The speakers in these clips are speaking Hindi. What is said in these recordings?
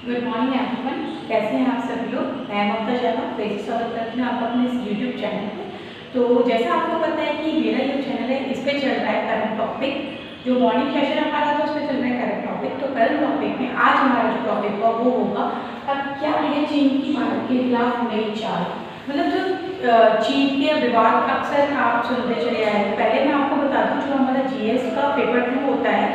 Good morning everyone. कैसे हैं आप सभी लोग? मैं ममता शर्मा फिर से स्वागत करती हूँ आपका अपने इस यूट्यूब चैनल पे। तो जैसा आपको पता है कि मेरा जो चैनल है इस पर चल रहा है करंट टॉपिक। जो मॉर्निंग सेशन हमारा था उस पर चल रहा है करंट टॉपिक। तो करंट टॉपिक में आज हमारा जो टॉपिक होगा वो होगा क्या है चीन की भारत के खिलाफ नई चाल। मतलब जो चीन के विवाद अक्सर आप सुनते चले आए हैं। पहले मैं आपको बता दूं जो हमारा जीएस का पेपर 2 होता है,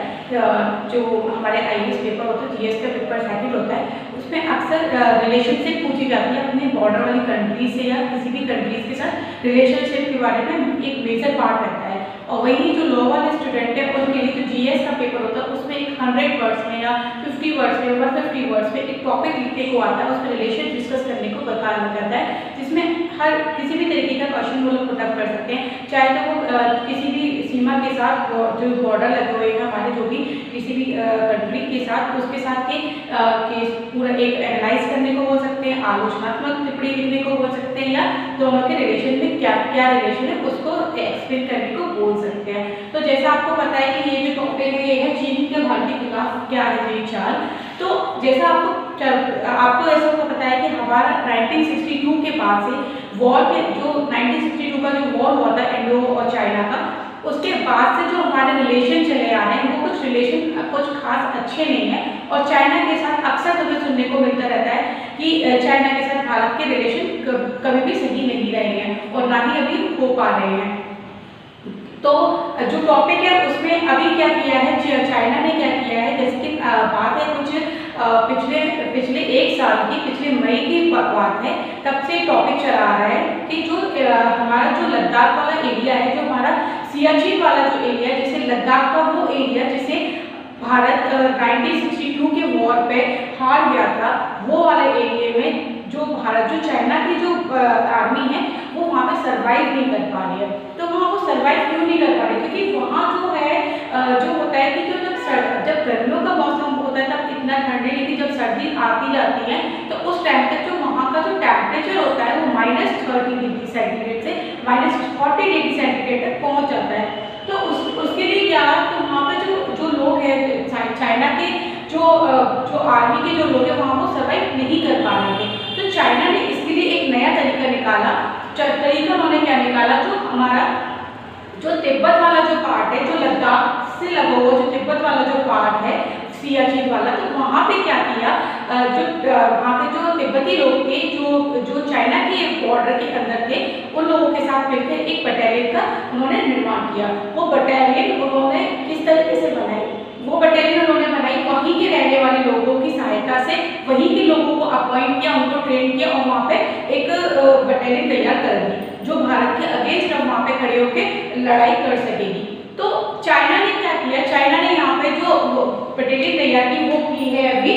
जो हमारे आईएएस पेपर होता है, जीएस का पेपर 2 होता है, उसमें अक्सर रिलेशनशिप पूछी जाती है अपने बॉर्डर वाली कंट्री से या किसी भी कंट्रीज के साथ रिलेशनशिप के बारे में एक मेजर पार्ट रहता है। और वही जो लॉ वाले स्टूडेंट है उनके लिए जो जीएस का पेपर होता है उसमें एक 100 वर्ड्स में या 50 वर्ड्स में 150 वर्ड्स में एक टॉपिक लिखने को आता है, उसमें रिलेशन डिस्कस करने को बताया जाता है, जिसमें हर किसी भी तरीके का क्वेश्चन वो लोग पुटअप कर सकते हैं, चाहे तो वो किसी भी सीमा के साथ जो बॉर्डर लगे हुए हैं हमारे जो भी किसी भी कंट्री के साथ उसके साथ के पूरा एक एनालाइज करने को बोल सकते हैं, आलोचनात्मक टिप्पणी लिखने को बोल सकते हैं, या दोनों के रिलेशन में क्या क्या रिलेशन है उसको एक्सप्लेन करने को बोल सकते हैं। तो जैसा आपको पता है कि ये जो टॉपिक है ये है चीन के भारत के खिलाफ क्या है नई चाल। तो जैसा आपको ऐसा पता है कि हमारा 1962 के बाद से वॉर के जो 1962 का जो वॉर हुआ था इंडो और चाइना का, उसके बाद से जो हमारे रिलेशन चले आ रहे हैं वो कुछ रिलेशन कुछ खास अच्छे नहीं है। और चाइना के साथ अक्सर हमें सुनने को मिलता रहता है कि चाइना के साथ भारत के रिलेशन कभी भी सही नहीं रहे हैं और ना ही अभी हो पा रहे हैं। तो जो टॉपिक है उसमें अभी क्या किया है चाइना ने क्या किया है, जैसे कि बात है कुछ पिछले एक साल की, पिछले मई की बात है, तब से टॉपिक चला आ रहा है कि जो हमारा जो लद्दाख वाला एरिया है, जो हमारा सियाचिन वाला जो एरिया है, जिसे लद्दाख का वो एरिया जिसे भारत 1962 के वॉर पे हार गया था, वो वाले एरिया में जो चाइना की जो आर्मी है वो वहाँ पे सर्वाइव नहीं कर पा रही है। तो वहाँ वो सर्वाइव क्यों नहीं कर पा रही? क्योंकि वहाँ जो है जो होता है कि जब गर्मियों का मौसम होता है तब इतना ठंड है, लेकिन जब सर्दी आती जाती है तो उस टाइम तक जो वहाँ का जो टेम्परेचर होता है वो -30 डिग्री सेंटीग्रेड से -40 डिग्री सेंटीग्रेड तक पहुँच जाता है। तो उसके लिए क्या है, तो वहाँ पे जो लोग हैं चाइना के जो आर्मी के जो लोग हैं वहाँ वो सर्वाइव नहीं कर पा रहे थे। तो चाइना ने इसके लिए एक नया तरीका निकाला। तरीका उन्होंने क्या निकाला, जो हमारा जो तिब्बत वाला जो पार्ट है, जो लद्दाख से लगा हुआ जो तिब्बत वाला जो पार्ट है सियाचिन वाला, तो वहाँ पे क्या किया, जो वहाँ के जो तिब्बती लोग थे जो चाइना के बॉर्डर के अंदर थे, उन लोगों के साथ मिलकर एक बटालियन का उन्होंने निर्माण किया। वो बटालियन उन्होंने किस तरीके से बनाई, वो बटालियन उन्होंने बनाई वहीं के रहने वाले लोगों की सहायता से, वहीं के लोगों को अपॉइंट किया, उनको ट्रेन किया और वहाँ पे एक बटालियन तैयार कर दी जो भारत के अगेंस्ट अब वहाँ पे खड़े होकर लड़ाई कर सकेगी। तो चाइना ने क्या किया, चाइना ने यहाँ पे जो बटालियन तैयार की वो की है अभी,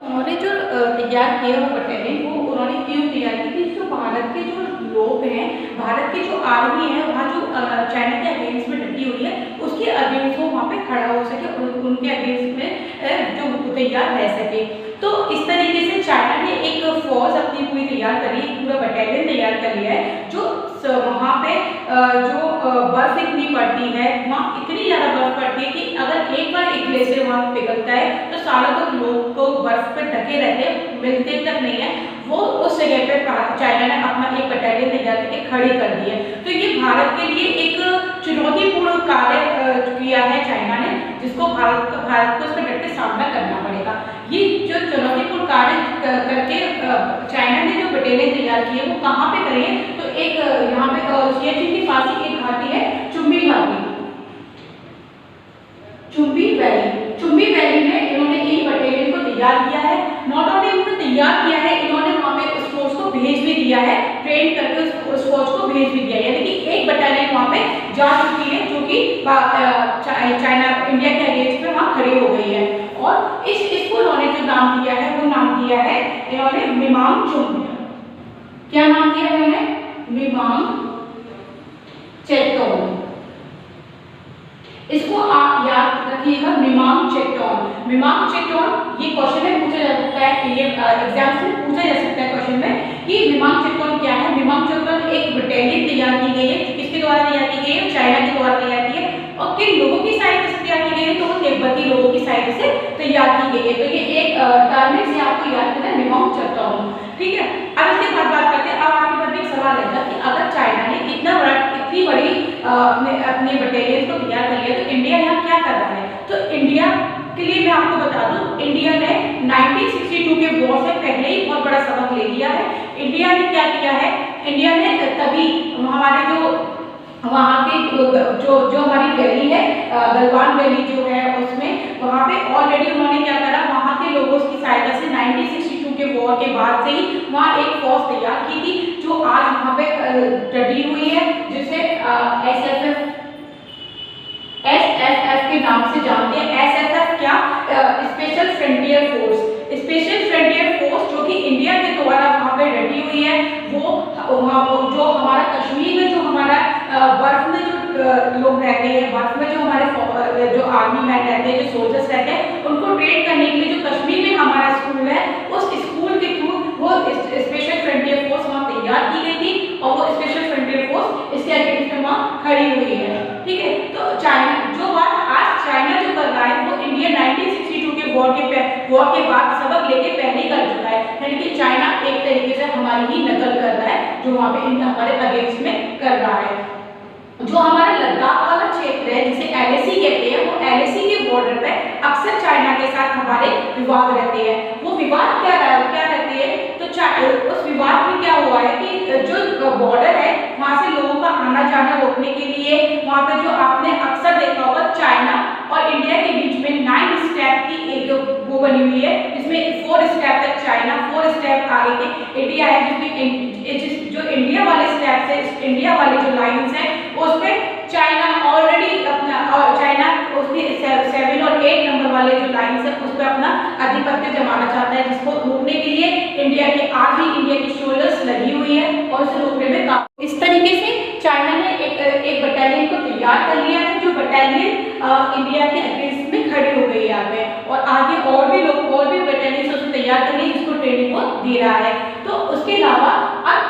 उन्होंने जो तैयार किया वो बटालियन वो उन्होंने क्यों तैयार की थी, जो भारत के जो लोग हैं, भारत की जो आर्मी है वहाँ जो चाइना के अगेंस्ट में डटी हुई है उसके अगेंस्ट वो वहाँ पे खड़ा हो सके, उनके अगेंस्ट में जो तैयार रह सके। तो इस तरीके से चाइना ने एक फौज अपनी पूरी तैयार करी, पूरा बटालियन तैयार कर लिया है, जो वहाँ पे जो बर्फ इतनी पड़ती है, वहाँ इतनी ज़्यादा बर्फ पड़ती है कि अगर एक बार एक ग्लेशियर वहाँ पिघलता है तो सालों तक लोग को बर्फ पे ढके रहते, मिलते तक नहीं है। वो उस जगह पे चाइना ने अपना एक बटालियन तैयार करके खड़ी कर दी है। तो ये भारत के लिए एक चुनौतीपूर्ण कार्य किया है चाइना ने, जिसको भारत को उसका डट के सामना करना पड़ेगा। ये जो चुनौतीपूर्ण कार्य करके चाइना ने जो बटालियन तैयार की है वो कहाँ पे करी है, तो एक यहाँ पे सियाचिन के पास ही एक घाटी है चुम्बी घाटी, चुम्बी वैली में इन्होंने एक बटालियन को तैयार किया है। नॉट ओनली उन्होंने तैयार किया है, इन्होंने वहाँ पे उस फोर्स को भेज भी दिया है, ट्रेन करके उस फोर्स को भेज भी दिया है, यानी कि एक बटालियन वहाँ पे जा चुकी है जो कि चाइना इंडिया के अगेंस्ट में वहाँ खड़ी हो गई है। और इसको उन्होंने जो नाम दिया है वो नाम दिया है इन्होंने मिमांग चुंग। क्या नाम दिया है इन्होंने? मिमांग चेटोन। इसको आप याद रखिएगा, मिमांग चेटोन। मिमांग चेटोन ये क्वेश्चन में पूछा जा सकता है, ये एग्जाम्स में पूछा जा सकता है क्वेश्चन में कि मिमांग चेटोन क्या है। मिमांग चेटोन एक बटालियन तैयार की गई है, किसके द्वारा तैयार की गई है? चाइना के द्वारा तैयार की है। और किन लोगों की सहायता से तैयार की गई है? तो वो तिब्बती लोगों की साइड से तैयार की गई है। तो ये एक टर्म है जिसे आपको याद करना है, निमाऊ चाहता हूँ, ठीक है। अब इसके बाद बात करते हैं, अब आपके मन में एक सवाल रहेगा कि अगर चाइना ने इतनी बड़ी अपने बटालियन को तैयार कर लिया तो इंडिया यहाँ क्या कर रहा है। तो इंडिया के लिए मैं आपको बता दूं, इंडिया ने 1962 के वॉर से पहले ही बहुत बड़ा सबक ले लिया है। इंडिया ने क्या किया है, इंडिया ने तभी हमारे जो वहाँ के जो हमारी वैली है, गलवान वैली जो है, उसमें वहाँ पे ऑलरेडी उन्होंने क्या करा, वहाँ के लोगों की सहायता से 1962 के वॉर के बाद से ही वहाँ एक फौज तैयार की थी जो आज वहाँ पे डटी हुई है, जिसे SFF के नाम से जानते हैं। SFF क्या, special frontier force. Special frontier force जो कि इंडिया के द्वारा वहाँ पे डटी हुई है, वो जो हमारा कश्मीर में जो हमारा बर्फ में जो लोग रहते हैं, बर्फ में जो हमारे जो आर्मी मैन रहते हैं, जो सोल्जर्स रहते हैं, उनको ट्रेन करने के लिए जो कश्मीर में हमारा स्कूल है, उस स्कूल के थ्रू वो स्पेशल फ्रंटियर फोर्स वहाँ तैयार की गई थी और वो स्पेशल फ्रंटियर फोर्स इसके अगेंस्ट में वहाँ खड़ी हुई है, ठीक है। तो चाइना जो बात आज चाइना जो कर रहा है वो इंडिया 1962 के वॉर के बाद सबक लेके पहले ही कर चुका है, यानी कि चाइना एक तरीके से हमारी ही नकल कर रहा है जो वहाँ पे हमारे अगेंस्ट में कर रहा है। जो हमारा लद्दाख वाला क्षेत्र है जिसे LAC कहते हैं, वो LAC के बॉर्डर पे अक्सर चाइना के साथ हमारे विवाद रहते हैं। वो विवाद क्या रहते हैं, तो उस विवाद में क्या हुआ है कि जो बॉर्डर है वहाँ से लोगों का आना जाना रोकने के लिए वहाँ पे जो आपने अक्सर देखा होगा चाइना और इंडिया के बीच में 9 स्टेप की एक वो बनी हुई है, जिसमें 4 स्टेप तक चाइना, 4 स्टेप आगे के इंडिया है, जिसमें जो इंडिया वाले स्टेप से इंडिया वाले जो लाइंस है उस पे चाइना ऑलरेडी अपना, और चाइना उसके 7 और 8 नंबर वाले जो लाइंस है उस पर अपना आधिपत्य जमाना चाहता है, जिसको रोकने के लिए इंडिया के आर्मी, इंडिया की शोल्डर्स लगी हुई है और उसे रोकने में काफी इस तरीके से चाइना ने एक बटालियन को तैयार कर लिया है, जो बटालियन इंडिया के अगेंस्ट में खड़ी हो गई है यहाँ पे, और आगे और भी बटालियन उसे तैयार कर ली जिसको ट्रेनिंग को दे रहा है। तो उसके अलावा अब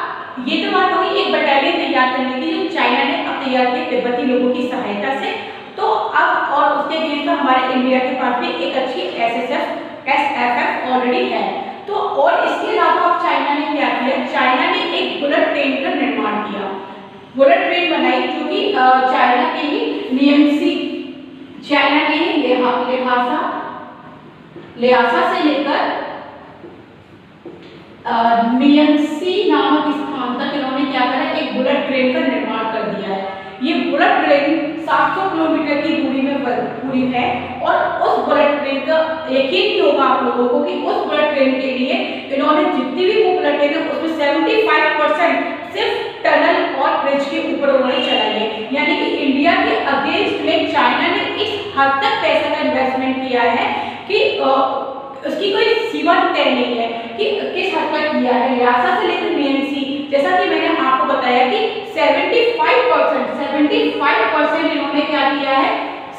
ये तो बात होगी एक बटालियन तैयार करने की जो चाइना ने अब तैयार की तिब्बती लोगों की सहायता से। तो अब और उसके अगेंस्ट में हमारे इंडिया के पास भी एक अच्छी SFF ऑलरेडी है। तो और इसके अलावा अब चाइना ने क्या किया, चाइना ने एक बुलेट ट्रेन का निर्माण किया, बुलेट ट्रेन बनाई जो कि चाइना के ही नियमसी, चाइना के ही लिहाजा से लेकर नियमसी नामक स्थान तक इन्होंने क्या करा, एक बुलेट ट्रेन का निर्माण कर दिया है। ये बुलेट ट्रेन 700 किलोमीटर की दूरी में पूरी है और उस बुलेट ट्रेन का यकीन नहीं होगा आप लोगों को कि उस बुलेट ट्रेन के लिए इन्होंने जितनी भी वो बुलेट ट्रेन है उसमें 75% सिर्फ टनल और ब्रिज के ऊपर उन्होंने चलाई है, यानी कि इंडिया के अगेंस्ट में चाइना ने इस हद तक पैसा का इन्वेस्टमेंट किया है कि उसकी कोई सीमा तय नहीं है कि किस हद तक किया है। लिहाजा से लेकर नियमसी, जैसा कि मैंने आपको बताया कि 75% इन्होंने क्या किया है,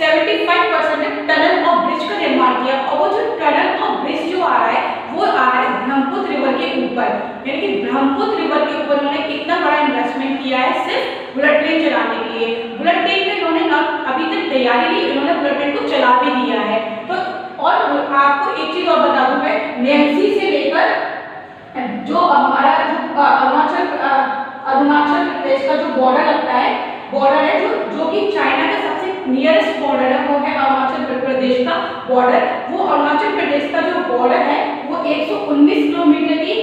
75% टनल और ब्रिज का निर्माण किया, और वो जो टनल और ब्रिज जो आ रहा है वो आ रहा है ब्रह्मपुत्र रिवर के ऊपर, यानी कि ब्रह्मपुत्र रिवर के ऊपर इन्होंने कितना बड़ा इन्वेस्टमेंट किया है सिर्फ बुलेट ट्रेन चलाने के लिए। बुलेट ट्रेन में इन्होंने अभी तक तैयारी ली, इन्होंने बुलेट ट्रेन को चला भी दिया है। तो और आपको एक चीज और बता दूं मैं, नियमसी से लेकर जो हमारा अरुणाचल प्रदेश का जो बॉर्डर लगता है, बॉर्डर है जो कि चाइना का सबसे नियरेस्ट बॉर्डर है, वो है अरुणाचल प्रदेश का बॉर्डर। वो अरुणाचल प्रदेश का जो बॉर्डर है वो 119 किलोमीटर की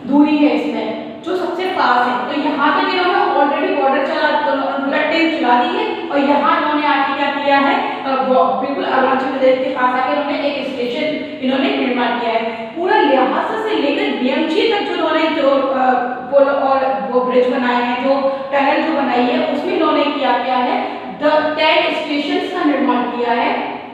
दूरी है इसमें, जो सबसे पास है। तो यहाँ तक इन्होंने ऑलरेडी बुलेट ट्रेन चला दी है और यहाँ इन्होंने आके क्या किया है, बिल्कुल अरुणाचल प्रदेश के पास आके इन्होंने एक स्टेशन इन्होंने निर्माण किया है। पूरा लिहाजा से लेकर नियमची तक जो इन्होंने जो पुल और वो ब्रिज बनाए हैं, जो टनल जो बनाई है, उसमें इन्होंने क्या है 10 स्टेशन का निर्माण किया है,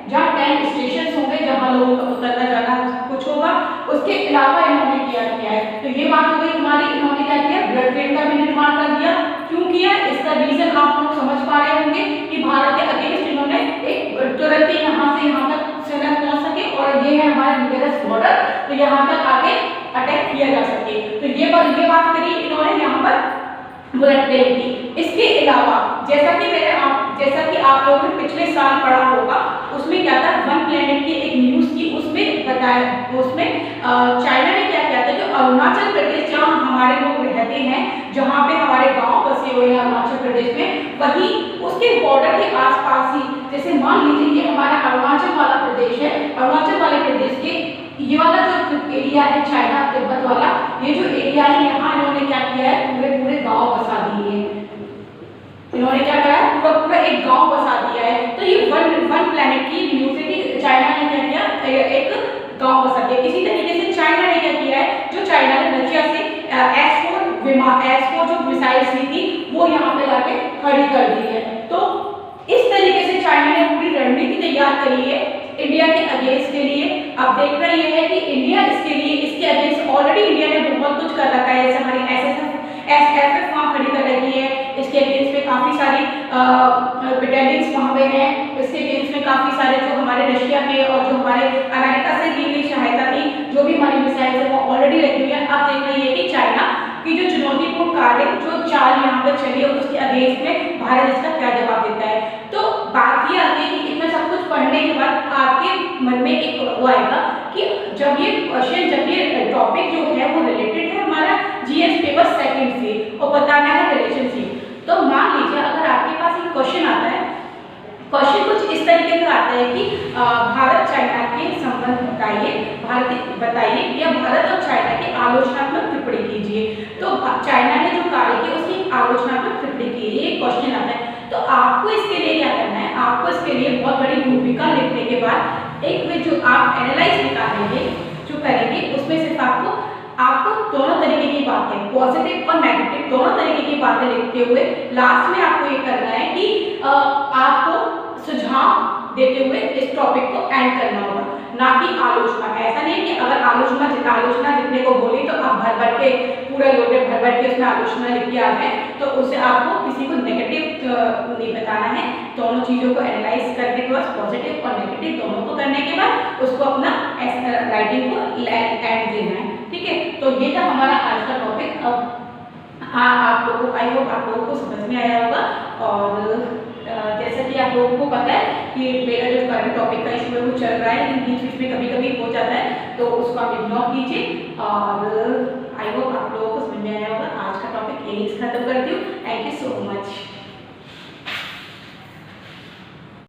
जहाँ 10 स्टेशन होंगे जहाँ लोगों का उतरना जाना कुछ होगा। उसके अलावा इन्होंने क्या किया है, तो ये बात हो गई हमारी, इन्होंने क्या किया, बुलेट ट्रेन का भी निर्माण कर दिया। क्यों किया, इसका रीजन आप लोग समझ पा रहे होंगे कि भारत के अगेंस्ट इन्होंने एक तुरंत ही यहाँ से यहाँ तक सेना पहुँच सके, और ये है हमारा नियरेस्ट बॉर्डर, तो यहाँ तक आगे अटैक किया जा सके। तो ये बात करी इन्होंने यहाँ पर बुलेट ट्रेन की। इसके अलावा जैसा कि आप लोगों ने पिछले साल पढ़ा होगा, उसमें क्या था, वन प्लेनेट की एक न्यूज़ थी, उसमें बताया, उसमें चाइना ने क्या किया था, जो अरुणाचल प्रदेश जहाँ हमारे लोग रहते हैं, जहाँ पे हमारे गांव बसे हुए हैं अरुणाचल प्रदेश में, वहीं उसके बॉर्डर के आसपास ही, जैसे मान लीजिए ये हमारा अरुणाचल वाला प्रदेश है, अरुणाचल वाले प्रदेश के ये वाला जो एरिया है चाइना तिब्बत वाला, ये जो एरिया है, यहाँ इन्होंने क्या किया है, पूरे पूरे गाँव बसा दिए हैं। इन्होंने क्या करा है, पूरा पूरा एक गांव बसा दिया है। तो ये वन प्लैनेट की न्यूज़ है कि चाइना ने क्या किया, एक गांव बसा दिया। इसी तरीके से चाइना ने क्या किया है, जो चाइना ने रशिया से S4 जो मिसाइल्स ली थी वो यहाँ पे लाके खड़ी कर दी है। तो इस तरीके से चाइना ने पूरी रणनीति तैयार करी है इंडिया के अगेंस्ट के लिए। अब देख रहे हैं कि इंडिया इसके लिए, इसके अगेंस्ट ऑलरेडी इंडिया ने बहुत कुछ कर रखा है, जैसे हमारी SFF वहाँ खड़ी कर रखी है, इसके अगेंस्ट में काफ़ी सारी बटालियंस वहाँ पे हैं, इसके अगेंस्ट में काफ़ी सारे जो हमारे रशिया के और जो हमारे अमेरिका से दी गई सहायता थी, जो भी हमारी मिसाइल्स है वो ऑलरेडी रखी हुई है। अब देख रही है कि चाइना की जो चुनौतीपूर्ण कार्य जो चाल यहाँ पर चली है उसके अगेंस्ट में भारत इसका क्या जवाब देता है। तो बात ये आती है कि इतना सब कुछ पढ़ने के बाद आपके मन में एक वो आएगा कि जब ये क्वेश्चन, जब ये टॉपिक जो है वो रिलेटेड है हमारा GS पेपर सेकंड से और बताना है रिलेशनशिप, तो मान लीजिए अगर आपके पास एक क्वेश्चन आता है, क्वेश्चन कुछ इस तरीके का आता है कि भारत चाइना के संबंध बताइए या भारत और चाइना की आलोचनात्मक टिप्पणी कीजिए। तो चाइना ने जो कार्य किया उसकी आलोचनात्मक टिप्पणी की, ये क्वेश्चन आता है। तो आपको इसके लिए क्या करना है, आपको इसके लिए बहुत बड़ी भूमिका लिखने के बाद एक में जो आप एनालाइज निकालेंगे, जो करेंगे, उसमें सिर्फ आपको दोनों तरीके की बातें, पॉजिटिव और नेगेटिव दोनों तरीके की बातें लिखते हुए लास्ट में आपको ये करना है कि आपको सुझाव देते हुए इस टॉपिक को एंड करना होगा, ना कि आलोचना। ऐसा नहीं कि अगर आलोचना लिखने को बोली तो आप भर भर के पूरा लोटे भर भर के उसमें आलोचना लिख के आ जाए, तो उससे आपको किसी को नेगेटिव नहीं बताना है। दोनों चीज़ों को एनालाइज करने के बाद पॉजिटिव और नेगेटिव दोनों को करने के बाद उसको अपना राइटिंग को एंड देना है, ठीक है। तो ये था हमारा आज का टॉपिक। अब आप लोगों को, आई होप आप लोगों को समझ में आया होगा। और जैसा कि आप लोगों को पता है कि मेरा जो करंट टॉपिक का इशू है वो चल रहा है, लेकिन बीच में कभी कभी हो जाता है, तो उसको आप इग्नोर कीजिए। और आई होप आप लोगों को समझ में आया होगा। आज का टॉपिक यही खत्म